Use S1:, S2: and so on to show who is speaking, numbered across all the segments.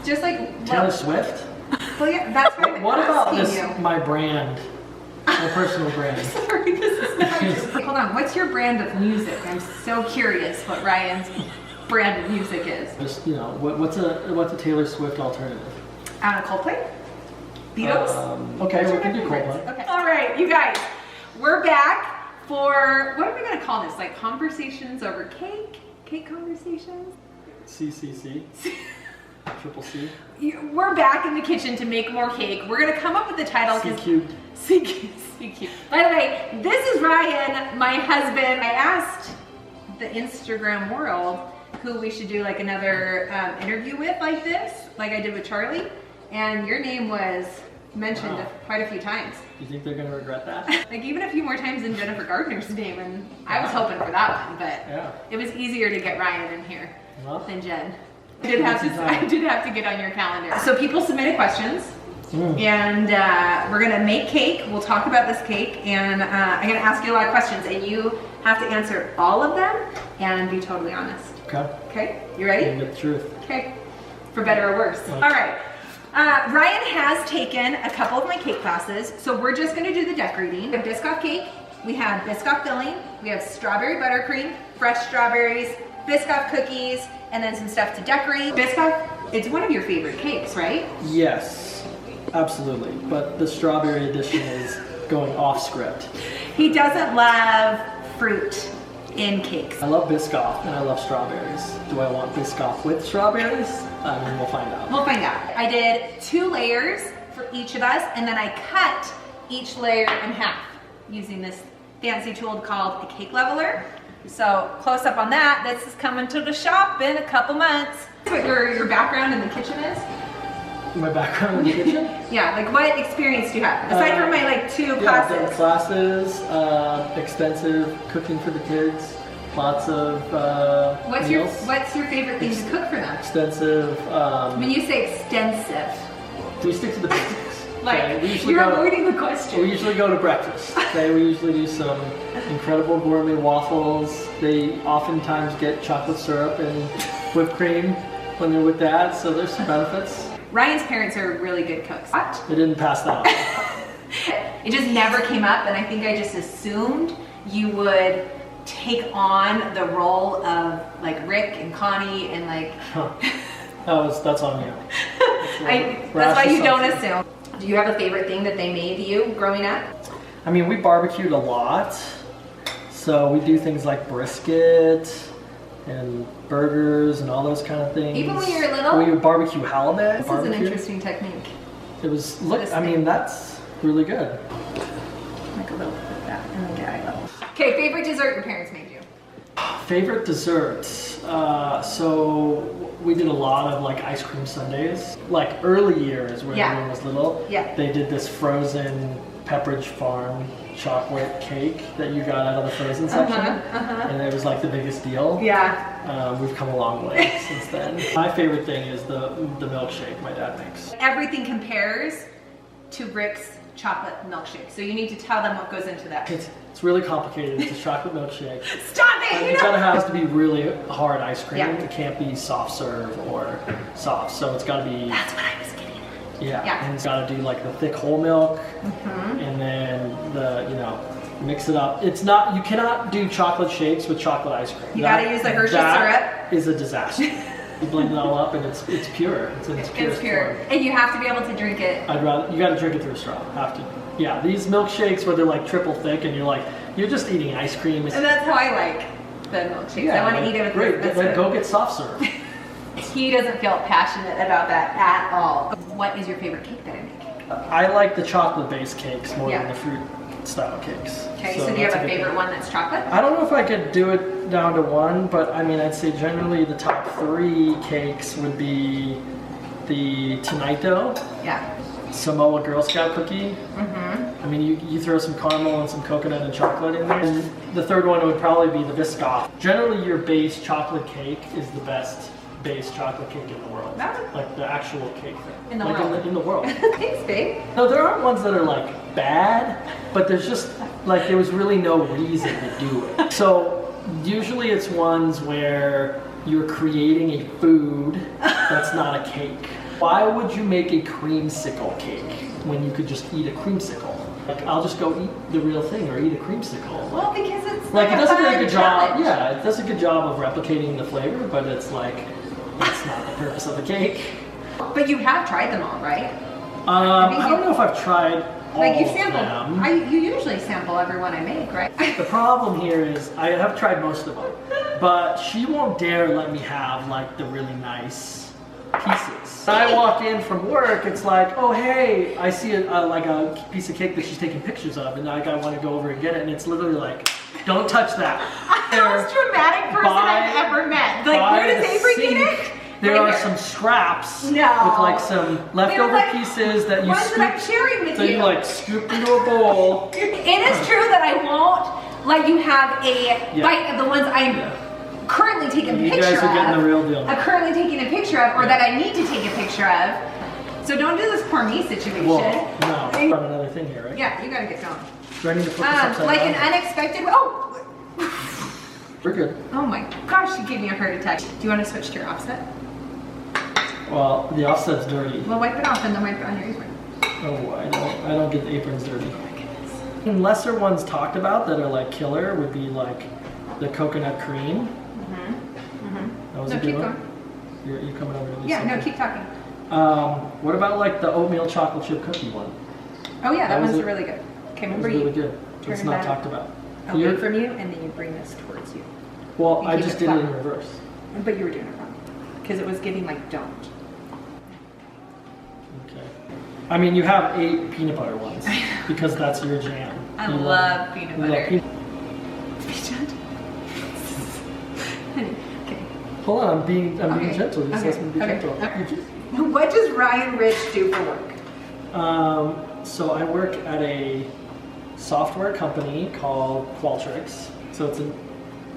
S1: Just like
S2: Taylor Swift?
S1: Well, yeah, that's right.
S2: What about this, my brand? My personal brand.
S1: Sorry, this is not just... Hold on, what's your brand of music? I'm so curious what Ryan's brand of music is.
S2: Just, you know, what's a Taylor Swift alternative?
S1: Coldplay? Beatles?
S2: Okay, we can do Coldplay.
S1: Okay. All right, you guys, we're back for, what are we going to call this? Like conversations over cake? Cake conversations?
S2: CCC. Triple C.
S1: We're back in the kitchen to make more cake. We're going to come up with the title.
S2: C cubed.
S1: C cubed. By the way, this is Ryan, my husband. I asked the Instagram world who we should do like another interview with like this, like I did with Charlie. And your name was mentioned quite a few times.
S2: You think they're going to regret that?
S1: Like even a few more times than Jennifer Gardner's name, and I was hoping for that one, but it was easier to get Ryan in here than Jen. I did have to get on your calendar. So people submitted questions, and we're gonna make cake. We'll talk about this cake, and I'm gonna ask you a lot of questions, and you have to answer all of them and be totally honest. Okay. Okay. You ready?
S2: You get the truth.
S1: Okay. For better or worse. All right. Ryan has taken a couple of my cake classes, so we're just gonna do the decorating. We have Biscoff cake, we have Biscoff filling, we have strawberry buttercream, fresh strawberries, Biscoff cookies, and then some stuff to decorate. Biscoff, it's one of your favorite cakes, right?
S2: Yes, absolutely. But the strawberry edition is going off script.
S1: He doesn't love fruit in cakes.
S2: I love Biscoff and I love strawberries. Do I want Biscoff with strawberries? I mean, we'll find out.
S1: We'll find out. I did 2 layers for each of us, and then I cut each layer in half using this fancy tool called a cake leveler. So close up on that, this is coming to the shop in a couple months. What your background in the kitchen is?
S2: My background in the kitchen?
S1: Yeah, like what experience do you have? Aside from my like 2 classes.
S2: Yeah, classes, extensive cooking for the kids, lots of meals.
S1: What's your favorite thing to cook for them?
S2: Extensive.
S1: When you say extensive.
S2: We stick to the basics.
S1: Like,
S2: okay,
S1: you're avoiding the question.
S2: We usually go to breakfast. Okay, we usually do some incredible gourmet waffles. They oftentimes get chocolate syrup and whipped cream when they're with that, so there's some benefits.
S1: Ryan's parents are really good cooks. What?
S2: They didn't pass that on.
S1: It just never came up, and I think I just assumed you would take on the role of like Rick and Connie and like...
S2: That's on you.
S1: That's why you don't assume. Do you have a favorite thing that they made you growing up?
S2: I mean, we barbecued a lot. So we do things like brisket and burgers and all those kind of things.
S1: Even when you were little?
S2: We would barbecue halibut.
S1: This is an interesting technique.
S2: It was, that's really good.
S1: Like a little bit of that and then get level. Okay, favorite dessert your parents made you?
S2: Favorite desserts. So we did a lot of like ice cream sundaes. Like early years when everyone was little, they did this frozen Pepperidge Farm chocolate cake that you got out of the frozen section. And it was like the biggest deal. Yeah. We've come a long way since then. My favorite thing is the milkshake my dad makes.
S1: Everything compares to Rick's chocolate milkshake. So you need to tell them what goes into that.
S2: It's really complicated. It's a chocolate milkshake.
S1: Stop it!
S2: It's gotta have to be really hard ice cream.
S1: Yeah.
S2: It can't be soft serve or soft. So it's gotta be.
S1: That's what I was getting at.
S2: Yeah. And it's gotta do like the thick whole milk, and then mix it up. It's not. You cannot do chocolate shakes with chocolate ice cream.
S1: You gotta use the Hershey syrup.
S2: That is a disaster. You blend it all up and it's pure. It's pure.
S1: And you have to be able to drink it.
S2: You gotta drink it through a straw. Have to. Yeah, these milkshakes where they're like triple thick and you're just eating ice cream.
S1: And that's how I like the milkshakes.
S2: Yeah,
S1: I want to eat it with
S2: great. Then go get soft serve.
S1: He doesn't feel passionate about that at all. What is your favorite cake that I make?
S2: I like the chocolate-based cakes more than the fruit-style cakes.
S1: Okay, so do you have a favorite one that's chocolate?
S2: I don't know if I could do it down to one, but I mean, I'd say generally the top 3 cakes would be the Tonito. Yeah. Samoa Girl Scout cookie. I mean, you throw some caramel and some coconut and chocolate in there. And the third one would probably be the Biscoff. Generally, your base chocolate cake is the best base chocolate cake in the world. Like the actual cake thing.
S1: In the world.
S2: In the world.
S1: Thanks, babe.
S2: No, there aren't ones that are like bad, but there's just like there was really no reason to do it. So usually it's ones where you're creating a food that's not a cake. Why would you make a creamsicle cake when you could just eat a creamsicle? Like, I'll just go eat the real thing or eat a creamsicle.
S1: Well, because it's
S2: like it does a really good
S1: challenge.
S2: job. Yeah, it does a good job of replicating the flavor, but it's like, that's not the purpose of the cake.
S1: But you have tried them all, right?
S2: I don't know if I've tried all
S1: like you
S2: of
S1: sample,
S2: them.
S1: You usually sample every one I make, right?
S2: The problem here is I have tried most of them, but she won't dare let me have like the really nice pieces. When I walk in from work, it's like, oh hey, I see like a piece of cake that she's taking pictures of, and like I want to go over and get it, and it's literally like, don't touch that.
S1: I'm the most dramatic person I've ever met. Like, where does Avery get it?
S2: There are some scraps with like some leftover pieces that you scoop,
S1: that I'm sharing with
S2: that you like scoop into a bowl.
S1: It is true that I won't let you have a bite of the ones I'm currently taking a picture of.
S2: You guys are getting the real deal.
S1: I'm currently taking a picture of, or that I need to take a picture of. So don't do this poor me situation.
S2: Well, no, I've got another thing here, right?
S1: Yeah, you gotta get going.
S2: Do I need to put this upside
S1: like
S2: down?
S1: an unexpected, oh!
S2: We're good.
S1: Oh my gosh, you gave me a heart attack. Do you want to switch to your offset?
S2: Well, the offset's dirty.
S1: Well, wipe it off and then wipe it on your apron.
S2: Oh, I don't get the aprons dirty. Oh my goodness. And lesser ones talked about that are like killer would be like the coconut cream. That was a good one. You coming over to this?
S1: Yeah, no, keep talking.
S2: What about like the oatmeal chocolate chip cookie one?
S1: Oh yeah, that one's really good. Okay, remember
S2: really good. It's not talked about.
S1: I'll wait from you, and then you bring this towards you.
S2: Well, I just did it in reverse.
S1: But you were doing it wrong because it was giving like don't.
S2: Okay. I mean, you have 8 peanut butter ones because that's your jam.
S1: I love peanut butter. Okay.
S2: Hold on, I'm being gentle. You just asked me to be gentle.
S1: What does Ryan Rich do for work?
S2: So I work at a software company called Qualtrics. So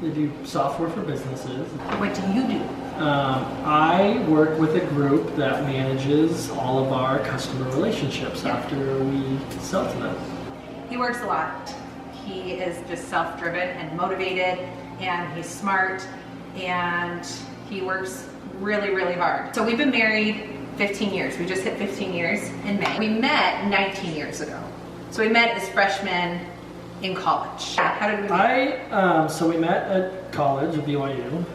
S2: they do software for businesses.
S1: What do you do?
S2: I work with a group that manages all of our customer relationships after we sell to them.
S1: He works a lot. He is just self-driven and motivated, and he's smart, and he works really, really hard. So we've been married 15 years. We just hit 15 years in May. We met 19 years ago. So we met as freshmen in college. How did we meet?
S2: So we met at college at BYU.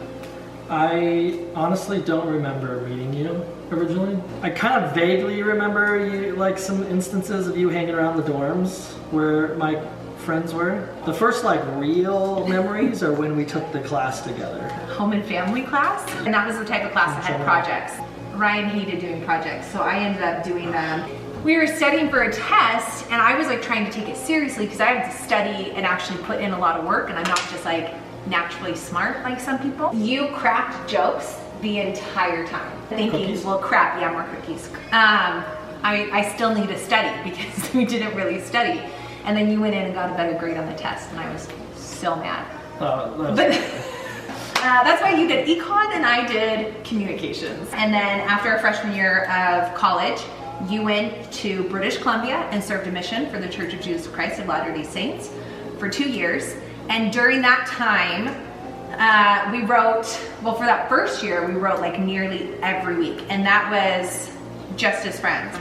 S2: I honestly don't remember meeting you originally. I kind of vaguely remember you, like some instances of you hanging around the dorms where my friends were. The first like real memories are when we took the class together.
S1: Home and family class? And that was the type of class that had projects. Ryan hated doing projects, so I ended up doing them. We were studying for a test, and I was like trying to take it seriously because I had to study and actually put in a lot of work, and I'm not just like naturally smart like some people. You cracked jokes the entire time. Thinking,
S2: cookies?
S1: Well crap, yeah, more cookies. I still need to study because we didn't really study. And then you went in and got a better grade on the test, and I was so mad. That's why you did econ and I did communications. And then after our freshman year of college, you went to British Columbia and served a mission for the Church of Jesus Christ of Latter-day Saints for 2 years. And during that time, we wrote, well, for that first year, we wrote like nearly every week. And that was just as friends.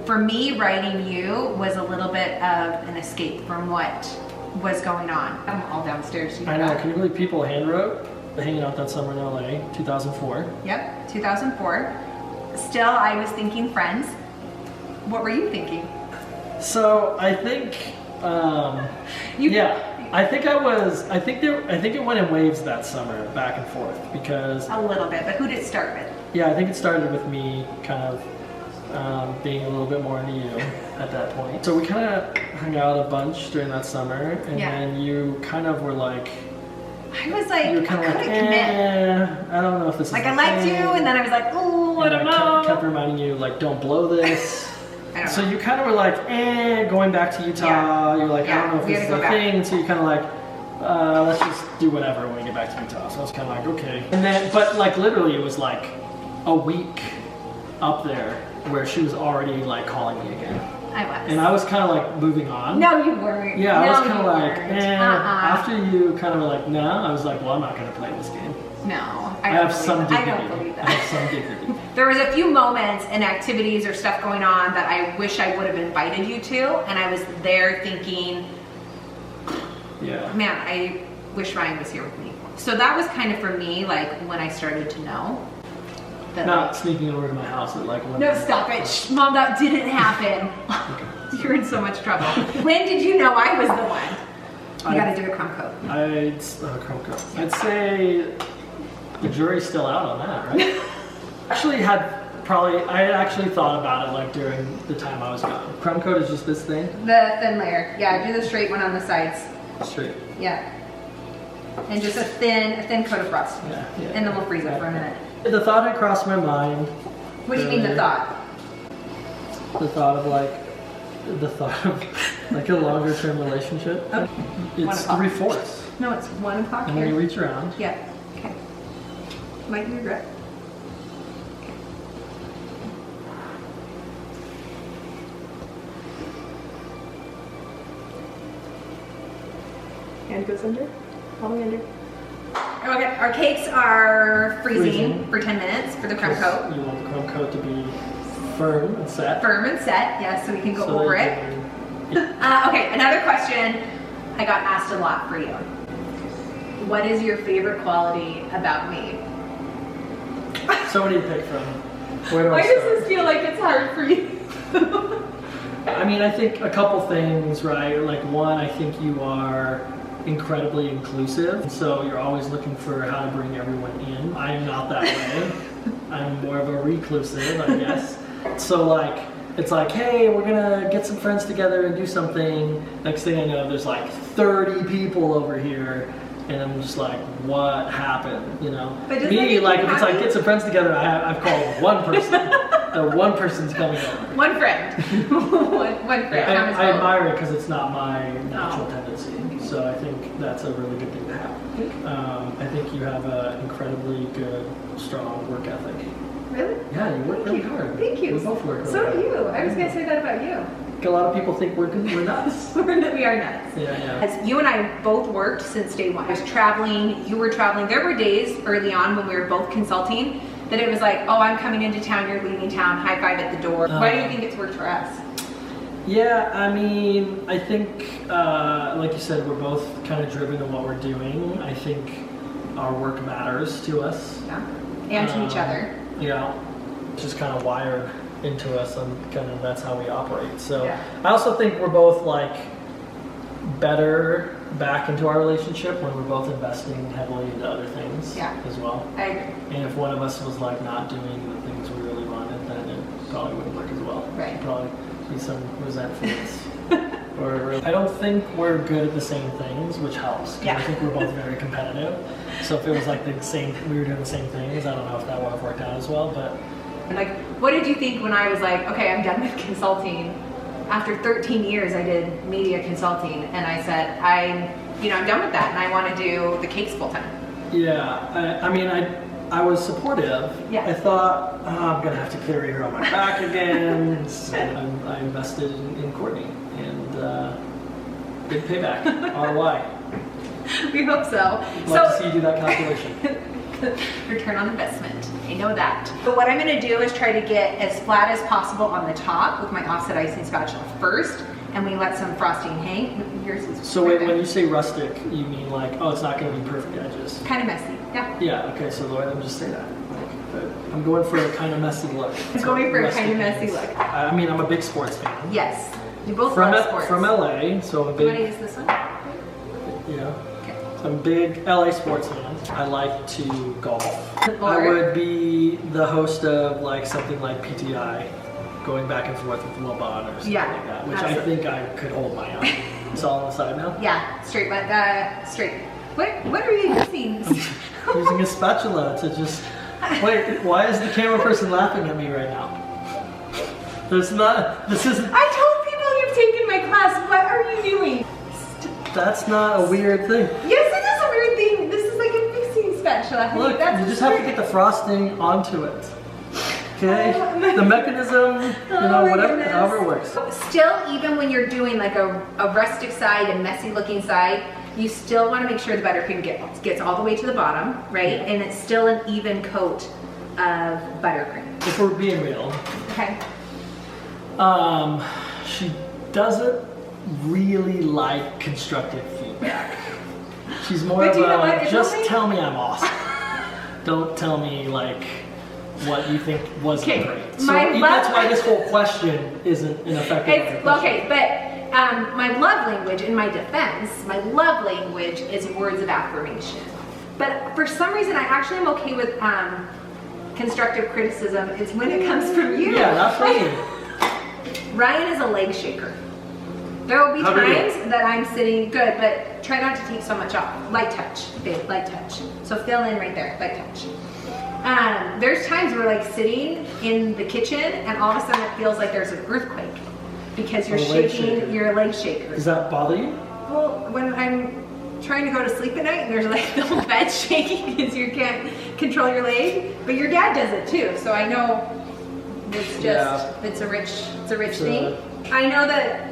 S1: For me, writing you was a little bit of an escape from what was going on. I'm all downstairs.
S2: I know, can you believe people handwrote? Hanging out that summer in LA, 2004.
S1: Yep, 2004. Still, I was thinking friends. What were you thinking?
S2: So I think, I think it went in waves that summer, back and forth, because
S1: a little bit. But who did it start with?
S2: Yeah, I think it started with me, kind of being a little bit more into you at that point. So we kind of hung out a bunch during that summer, and then you kind of were like.
S1: I was like,
S2: you were kind of like, I don't know if this is
S1: like I liked you, and then I was like, oh, I don't know.
S2: Kept reminding you, like, don't blow this. So you kind of were like, going back to Utah. Yeah. You're like, I don't know if this is a thing. So you kind of like, let's just do whatever when we get back to Utah. So I was kind of like, okay. And then, but like literally, it was like a week up there where she was already like calling me again.
S1: I was.
S2: And I was kind of like moving on.
S1: No, you weren't.
S2: Yeah, I was kind of like, after you kind of were like, no, I was like, well, I'm not going to play this game.
S1: No,
S2: I have some dignity.
S1: I don't believe that.
S2: I have some dignity.
S1: There was a few moments and activities or stuff going on that I wish I would have invited you to, and I was there thinking,
S2: yeah,
S1: man, I wish Ryan was here with me. So that was kind of for me, like when I started to know. That
S2: not sneaking over to my house at like 1.
S1: No, stop it. Shh, Mom, that didn't happen. Okay. You're in so much trouble. When did you know I was the one? You gotta do a crumb coat.
S2: Crumb coat. I'd say the jury's still out on that, right? I had actually thought about it like during the time I was gone. Crumb coat is just this thing?
S1: The thin layer. Yeah, do the straight one on the sides.
S2: Straight.
S1: Yeah. And just a thin coat of frost.
S2: Yeah.
S1: And then we'll freeze it for a minute.
S2: The thought had crossed my mind.
S1: What do you mean the thought?
S2: The thought of like a longer term relationship.
S1: Okay.
S2: It's 3/4.
S1: No, it's 1 o'clock
S2: and
S1: here.
S2: when you reach around.
S1: Yeah. Okay. Might you regret? Hand goes under. All the way under. Okay, our cakes are freezing for 10 minutes for the crumb coat.
S2: You want the crumb coat to be firm and set.
S1: Firm and set, yes, so we can go over it. Okay, another question I got asked a lot for you. What is your favorite quality about me?
S2: So what do you pick from? Where do I
S1: Why
S2: start?
S1: does this feel like it's hard for you?
S2: I mean, I think a couple things, right? Like one, I think you are incredibly inclusive. So you're always looking for how to bring everyone in. I am not that way. I'm more of a reclusive, I guess. So like, it's like, hey, we're gonna get some friends together and do something. Next thing I know, there's like 30 people over here. And I'm just like, what happened? You know? Me, like, if it's like, get some friends together, I've called one person. One person's coming over.
S1: One friend. one friend.
S2: Yeah, I admire it because it's not my natural tendency. So I think that's a really good thing to have. I think you have an incredibly good, strong work ethic.
S1: Really?
S2: Yeah, you work really hard.
S1: Thank you.
S2: We both work really
S1: hard.
S2: So
S1: do you. I was going to say that about you.
S2: A lot of people think we're nuts.
S1: We are nuts.
S2: Yeah.
S1: As you and I both worked since day one. I was traveling, you were traveling. There were days early on when we were both consulting that it was like, oh, I'm coming into town, you're leaving town, high five at the door. Why do you think it's worked for us?
S2: Yeah, I mean, I think, like you said, we're both kind of driven in what we're doing. I think our work matters to us.
S1: Yeah, and to each other.
S2: Yeah, it's just kind of wired into us, and kind of that's how we operate. So
S1: yeah.
S2: I also think we're both like better back into our relationship when we're both investing heavily into other things as well.
S1: I agree.
S2: And if one of us was like not doing the things we really wanted, then it probably wouldn't work as well.
S1: Right.
S2: There'd probably be some resentfulness. I don't think we're good at the same things, which helps.
S1: Yeah.
S2: I think we're both very competitive. So if it was like we were doing the same things, I don't know if that would have worked out as well, but.
S1: Like, what did you think when I was like, okay, I'm done with consulting? After 13 years, I did media consulting, and I said, I'm done with that, and I want to do the cakes full time.
S2: Yeah, I mean, I was supportive. Yeah. I thought, I'm gonna have to carry her on my back again. So I invested in Courtney, and big payback. ROI.
S1: We hope so.
S2: Love to see you do that calculation.
S1: Return on investment. I know that. But what I'm going to do is try to get as flat as possible on the top with my offset icing spatula first, and we let some frosting hang. Yours is
S2: so wait, when you say rustic, you mean like, oh, it's not going to be perfect edges?
S1: Kind of messy, yeah.
S2: Yeah, okay, so let me just say that. I'm going for a kind of messy look.
S1: I'm going for a kind of messy look.
S2: I mean, I'm a big sports fan.
S1: Yes, you both love sports.
S2: From LA, so I'm a big...
S1: You want to use this one?
S2: Yeah. I'm a big LA sports fan. I like to golf. I would be the host of like something like PTI, going back and forth with Lobot or something like that, which absolutely. I think I could hold my own. It's all on the side now?
S1: Yeah, straight. Straight. What are you using?
S2: I'm using a spatula to just... Wait, why is the camera person laughing at me right now? This isn't...
S1: I told people you've taken my class. What are you doing?
S2: That's not a weird thing.
S1: Yes, it is a weird thing. This is like a mixing spatula.
S2: Look, you just have to get the frosting onto it. Okay? The mechanism, whatever, however it works.
S1: Still, even when you're doing like a rustic side and messy looking side, you still want to make sure the buttercream gets all the way to the bottom, right? Yeah. And it's still an even coat of buttercream.
S2: If we're being real.
S1: Okay.
S2: She doesn't really like constructive feedback. She's more of a, just tell me I'm awesome. Don't tell me like what you think wasn't great. So that's why this whole question isn't an effective question.
S1: Okay, but my love language, in my defense, my love language is words of affirmation. But for some reason, I actually am okay with constructive criticism. It's when it comes from you.
S2: Yeah, that's right.
S1: Ryan is a leg shaker. There will be times that I'm sitting good, but try not to take so much off. Light touch, babe, light touch. So fill in right there, light touch. There's times we're like sitting in the kitchen and all of a sudden it feels like there's an earthquake because you're shaking your leg shaker.
S2: Does that bother you?
S1: Well, when I'm trying to go to sleep at night and there's like the whole bed shaking because you can't control your leg, but your dad does it too. So I know it's just, it's a rich thing. I know that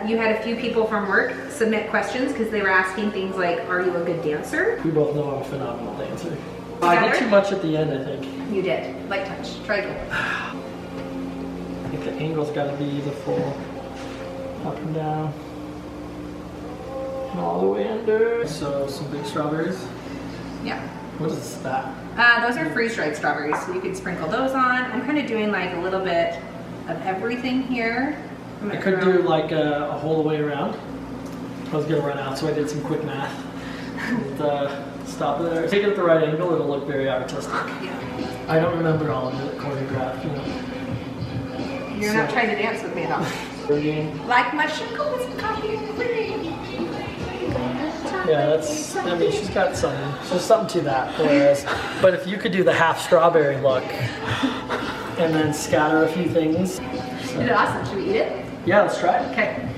S1: you had a few people from work submit questions because they were asking things like, are you a good dancer?
S2: We both know I'm a phenomenal dancer. I did too much at the end, I think.
S1: You did. Light touch. Try again.
S2: I think the angle's got to be the full up and down. And all the way under. So some big strawberries.
S1: Yeah.
S2: What is that?
S1: Those are freeze-dried strawberries, so you can sprinkle those on. I'm kind of doing like a little bit of everything here.
S2: I could do like a whole way around. I was gonna run out, so I did some quick math. And, stop there. Take it at the right angle, it'll look very artistic.
S1: Yeah.
S2: I don't remember all of it choreographed, you know.
S1: You're not trying to dance with me though. Like my sugar with coffee and cream.
S2: Yeah, that's, I mean, she's got something. There's something to that. Whereas, but if you could do the half strawberry look and then scatter a few things.
S1: So. You did awesome. Should we eat it?
S2: Yeah, let's try it.
S1: Okay.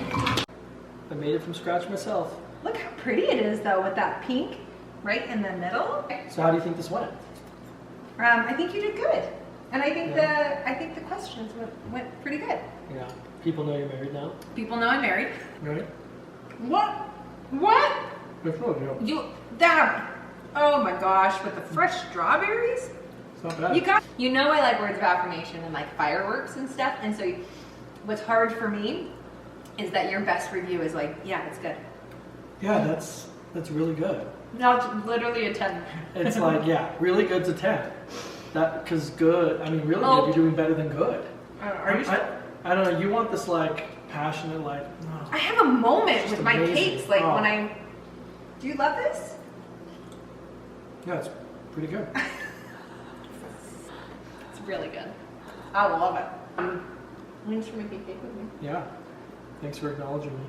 S2: I made it from scratch myself.
S1: Look how pretty it is though with that pink right in the middle.
S2: So how do you think this went?
S1: I think you did good. And I think the questions went pretty good.
S2: Yeah. People know you're married now?
S1: People know I'm married.
S2: Right?
S1: What? What?
S2: It's really good.
S1: Oh my gosh, with the fresh strawberries?
S2: It's not bad.
S1: You know I like words of affirmation and like fireworks and stuff, and so what's hard for me is that your best review is like, yeah, it's good.
S2: Yeah, that's really good.
S1: No, it's literally a 10.
S2: It's like, yeah, really good's a 10. Because good, I mean, really good, you're doing better than good. I don't know, you want this like passionate, like, no.
S1: I have a moment with my cakes, like when do you love this?
S2: Yeah, it's pretty good.
S1: It's really good. I love it. Thanks for making cake with me.
S2: Yeah, thanks for acknowledging me.